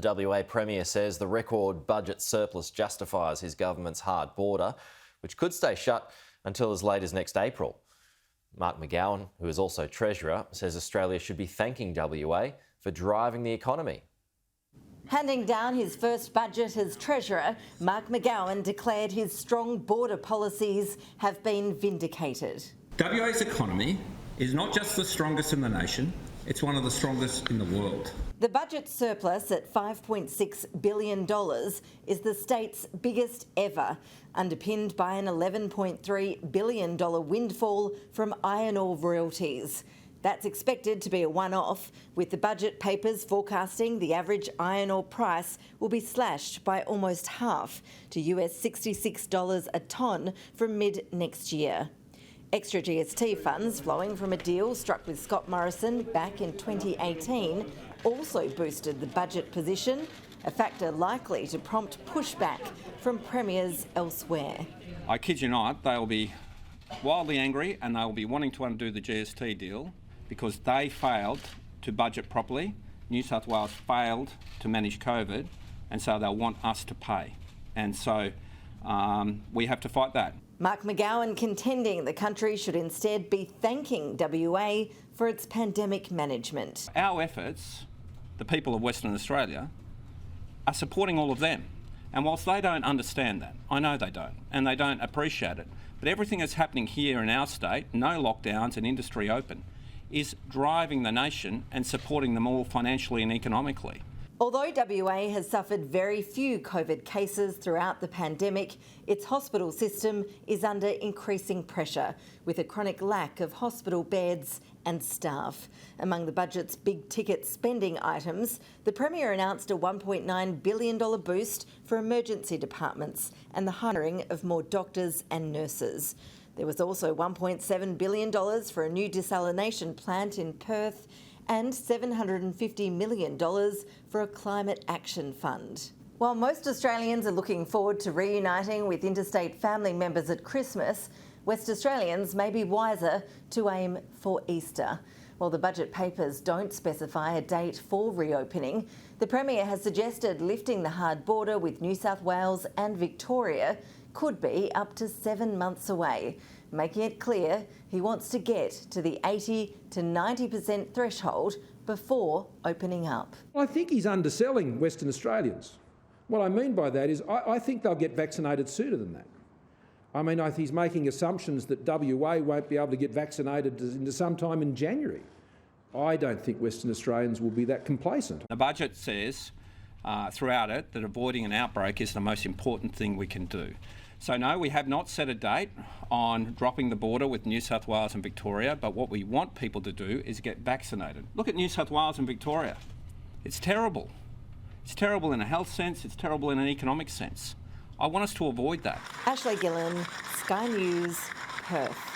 The WA Premier says the record budget surplus justifies his government's hard border, which could stay shut until as late as next April. Mark McGowan, who is also Treasurer, says Australia should be thanking WA for driving the economy. Handing down his first budget as Treasurer, Mark McGowan declared his strong border policies have been vindicated. WA's economy is not just the strongest in the nation, it's one of the strongest in the world. The budget surplus at $5.6 billion is the state's biggest ever, underpinned by an $11.3 billion windfall from iron ore royalties. That's expected to be a one-off, with the budget papers forecasting the average iron ore price will be slashed by almost half to US $66 a tonne from mid-next year. Extra GST funds flowing from a deal struck with Scott Morrison back in 2018 also boosted the budget position, a factor likely to prompt pushback from premiers elsewhere. I kid you not, they'll be wildly angry and they'll be wanting to undo the GST deal because they failed to budget properly. New South Wales failed to manage COVID, and so they'll want us to pay. And so we have to fight that. Mark McGowan contending the country should instead be thanking WA for its pandemic management. Our efforts, the people of Western Australia, are supporting all of them. And whilst they don't understand that, I know they don't, and they don't appreciate it, but everything that's happening here in our state, no lockdowns and industry open, is driving the nation and supporting them all financially and economically. Although WA has suffered very few COVID cases throughout the pandemic, its hospital system is under increasing pressure, with a chronic lack of hospital beds and staff. Among the budget's big-ticket spending items, the Premier announced a $1.9 billion boost for emergency departments and the hiring of more doctors and nurses. There was also $1.7 billion for a new desalination plant in Perth and $750 million for a climate action fund. While most Australians are looking forward to reuniting with interstate family members at Christmas, West Australians may be wiser to aim for Easter. While the budget papers don't specify a date for reopening, the Premier has suggested lifting the hard border with New South Wales and Victoria could be up to 7 months away, making it clear he wants to get to the 80 to 90% threshold before opening up. I think he's underselling Western Australians. What I mean by that is I think they'll get vaccinated sooner than that. I mean, he's making assumptions that WA won't be able to get vaccinated into sometime in January. I don't think Western Australians will be that complacent. The budget says throughout it that avoiding an outbreak is the most important thing we can do. So no, we have not set a date on dropping the border with New South Wales and Victoria, but what we want people to do is get vaccinated. Look at New South Wales and Victoria. It's terrible. It's terrible in a health sense, it's terrible in an economic sense. I want us to avoid that. Ashley Gillen, Sky News, Perth.